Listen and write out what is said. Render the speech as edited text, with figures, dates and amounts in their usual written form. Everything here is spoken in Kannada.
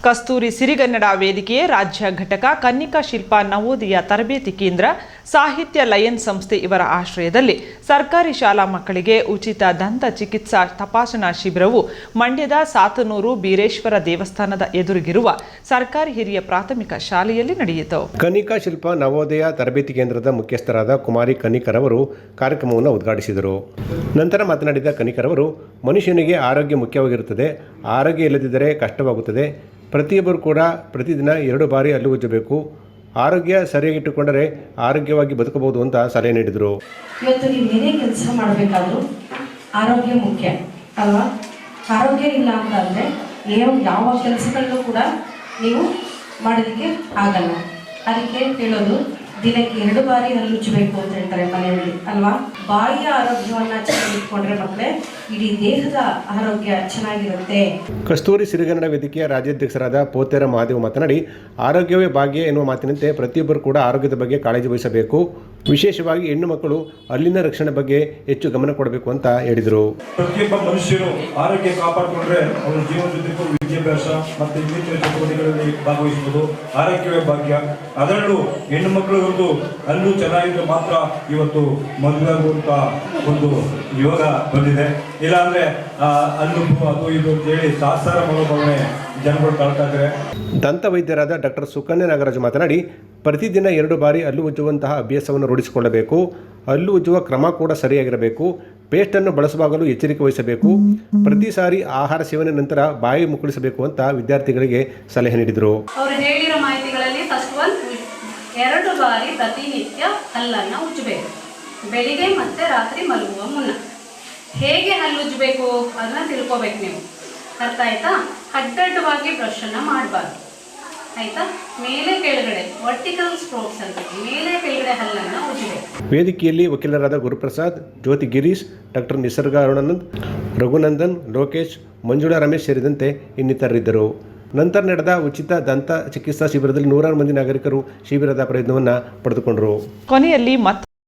ಕಸ್ತೂರಿ ಸಿರಿಗನ್ನಡ ವೇದಿಕೆಯ ರಾಜ್ಯ ಘಟಕ ಕನ್ನಿಕಾ ಶಿಲ್ಪ ನವೋದಯ ತರಬೇತಿ ಕೇಂದ್ರ ಸಾಹಿತ್ಯ ಲಯನ್ ಸಂಸ್ಥೆ ಇವರ ಆಶ್ರಯದಲ್ಲಿ ಸರ್ಕಾರಿ ಶಾಲಾ ಮಕ್ಕಳಿಗೆ ಉಚಿತ ದಂತ ಚಿಕಿತ್ಸಾ ತಪಾಸಣಾ ಶಿಬಿರವು ಮಂಡ್ಯದ ಸಾತನೂರು ಬೀರೇಶ್ವರ ದೇವಸ್ಥಾನದ ಎದುರಿಗಿರುವ ಸರ್ಕಾರಿ ಹಿರಿಯ ಪ್ರಾಥಮಿಕ ಶಾಲೆಯಲ್ಲಿ ನಡೆಯಿತು. ಕನ್ನಿಕಾ ಶಿಲ್ಪ ನವೋದಯ ತರಬೇತಿ ಕೇಂದ್ರದ ಮುಖ್ಯಸ್ಥರಾದ ಕುಮಾರಿ ಕನ್ನಿಕರವರು ಕಾರ್ಯಕ್ರಮವನ್ನು ಉದ್ಘಾಟಿಸಿದರು. ನಂತರ ಮಾತನಾಡಿದ ಕನ್ನಿಕರವರು, ಮನುಷ್ಯನಿಗೆ ಆರೋಗ್ಯ ಮುಖ್ಯವಾಗಿರುತ್ತದೆ. ಆರೋಗ್ಯ ಇಲ್ಲದಿದ್ದರೆ ಕಷ್ಟವಾಗುತ್ತದೆ. ಪ್ರತಿಯೊಬ್ಬರು ಕೂಡ ಪ್ರತಿದಿನ 2 ಬಾರಿ ಹಲ್ಲು ಉಜ್ಜಬೇಕು. ಆರೋಗ್ಯ ಸರಿಯಾಗಿಟ್ಟುಕೊಂಡರೆ ಆರೋಗ್ಯವಾಗಿ ಬದುಕಬಹುದು ಅಂತ ಸಲಹೆ ನೀಡಿದರು. ಇವತ್ತು ನೀವು ಏನೇ ಕೆಲಸ ಮಾಡಬೇಕಾದ್ರೂ ಆರೋಗ್ಯ ಮುಖ್ಯ ಅಲ್ವಾ? ಆರೋಗ್ಯ ಇಲ್ಲ ಅಂತಂದರೆ ಯಾವ ಕೆಲಸಗಳನ್ನೂ ಕೂಡ ನೀವು ಮಾಡೋದಕ್ಕೆ ಆಗಲ್ಲ. ಅದಕ್ಕೆ ಹೇಳೋದು, ದಿನಕ್ಕೆ 2 ಬಾರಿ ಹಲ್ಲುಜ್ಜಬೇಕು ಅಂತ ಹೇಳ್ತಾರೆ ಮನೆಯಲ್ಲಿ ಅಲ್ವಾ? ಬಾಯಿಯ ಆರೋಗ್ಯವನ್ನ ಚೆನ್ನಾಗಿಟ್ಕೊಂಡ್ರೆ ಮಕ್ಕಳೇ ಇಡೀ ದೇಹದ ಆರೋಗ್ಯ ಚೆನ್ನಾಗಿರುತ್ತೆ. ಕಸ್ತೂರಿ ಸಿರಿಗನ್ನಡ ವೇದಿಕೆಯ ರಾಜ್ಯಾಧ್ಯಕ್ಷರಾದ ಪೋತೇರ ಮಹಾದೇವ್ ಮಾತನಾಡಿ, ಆರೋಗ್ಯವೇ ಭಾಗ್ಯ ಎನ್ನುವ ಮಾತಿನಂತೆ ಪ್ರತಿಯೊಬ್ಬರು ಕೂಡ ಆರೋಗ್ಯದ ಬಗ್ಗೆ ಕಾಳಜಿ ವಹಿಸಬೇಕು. ವಿಶೇಷವಾಗಿ ಹೆಣ್ಣು ಮಕ್ಕಳು ಹಲ್ಲಿನ ರಕ್ಷಣೆ ಬಗ್ಗೆ ಹೆಚ್ಚು ಗಮನ ಕೊಡಬೇಕು ಅಂತ ಹೇಳಿದರು. ಪ್ರತಿಯೊಬ್ಬ ಮನುಷ್ಯರು ಆರೋಗ್ಯ ಕಾಪಾಡಿಕೊಂಡ್ರೆ ಅವರ ಜೀವನದುದ್ದಕ್ಕೂ ವಿದ್ಯಾಭ್ಯಾಸ ಮತ್ತು ಇನ್ನಿತರ ಚಟುವಟಿಕೆಗಳಲ್ಲಿ ಭಾಗವಹಿಸುವುದು. ಆರೋಗ್ಯವೇ ಭಾಗ್ಯ. ಅದರಲ್ಲೂ ಹೆಣ್ಣು ಮಕ್ಕಳು ಹಲ್ಲು ಚೆನ್ನಾಗಿದ್ರೆ ಮಾತ್ರ ಇವತ್ತು ಮದುವೆ ಆಗುವಂತ ಒಂದು ಯೋಗ ಬಂದಿದೆ. ಇಲ್ಲಾಂದ್ರೆ ಹಲ್ಲು ಅದು ಇದು ಅಂತ ಹೇಳಿ ಸಹಸ್ರ ಮನೋಭಾವನೆ ಜನಗಳು ಕಾಡ್ತಾ ಇದ್ದಾರೆ. ದಂತ ವೈದ್ಯರಾದ ಡಾಕ್ಟರ್ ಸುಕನ್ಯಾ ನಾಗರಾಜ್ ಮಾತನಾಡಿ, ಪ್ರತಿದಿನ 2 ಬಾರಿ ಹಲ್ಲು ಉಜ್ಜುವಂತಹ ಅಭ್ಯಾಸವನ್ನು ರೂಢಿಸಿಕೊಳ್ಳಬೇಕು. ಹಲ್ಲು ಉಜ್ಜುವ ಕ್ರಮ ಕೂಡ ಸರಿಯಾಗಿರಬೇಕು. ಪೇಸ್ಟನ್ನು ಬಳಸುವಾಗಲೂ ಎಚ್ಚರಿಕೆ ವಹಿಸಬೇಕು. ಪ್ರತಿ ಸಾರಿ ಆಹಾರ ಸೇವನೆ ನಂತರ ಬಾಯಿ ಮುಕ್ಕಳಿಸಬೇಕು ಅಂತ ವಿದ್ಯಾರ್ಥಿಗಳಿಗೆ ಸಲಹೆ ನೀಡಿದರು. ಅವರು ಹೇಳಿರೋ ಮಾಹಿತಿಗಳಲ್ಲಿ ಫಸ್ಟ್ 2 ಬಾರಿ ಪ್ರತಿನಿತ್ಯ ಹಲ್ಲನ್ನು ಉಜ್ಜಬೇಕು. ಬೆಳಿಗ್ಗೆ ಮತ್ತು ರಾತ್ರಿ ಮಲಗುವ ಮುನ್ನ. ಹೇಗೆ ಹಲ್ಲು ಉಜ್ಜಬೇಕು ಅದನ್ನು ತಿಳ್ಕೊಬೇಕು ನೀವು. ಅರ್ಥ ಆಯ್ತಾ? ಅಡ್ಡಡ್ಡವಾಗಿ ಬ್ರಷನ್ನು ಮಾಡಬಾರ್ದು. ಆಯ್ತಾ? ಮೇಲೆ ಕೆಳಗಡೆ ವರ್ಟಿಕಲ್ ಸ್ಟ್ರೋಕ್ಸ್ ಅಂತ ಮೇಲೆ ಕೆಳಗಡೆ ಹಲ್ಲನ್ನು ಉಜ್ಜಬೇಕು. ವೇದಿಕೆಯಲ್ಲಿ ವಕೀಲರಾದ ಗುರುಪ್ರಸಾದ್, ಜ್ಯೋತಿ ಗಿರೀಶ್, ಡಾಕ್ಟರ್ ನಿಸರ್ಗ ಅರುಣಾನಂದ್, ರಘುನಂದನ್, ಲೋಕೇಶ್, ಮಂಜುಳಾ ರಮೇಶ್ ಸೇರಿದಂತೆ ಇನ್ನಿತರರಿದ್ದರು. ನಂತರ ನಡೆದ ಉಚಿತ ದಂತ ಚಿಕಿತ್ಸಾ ಶಿಬಿರದಲ್ಲಿ 100 ಮಂದಿ ನಾಗರಿಕರು ಶಿಬಿರದ ಪ್ರಯೋಜನವನ್ನು ಪಡೆದುಕೊಂಡರು. ಕೊನೆಯಲ್ಲಿ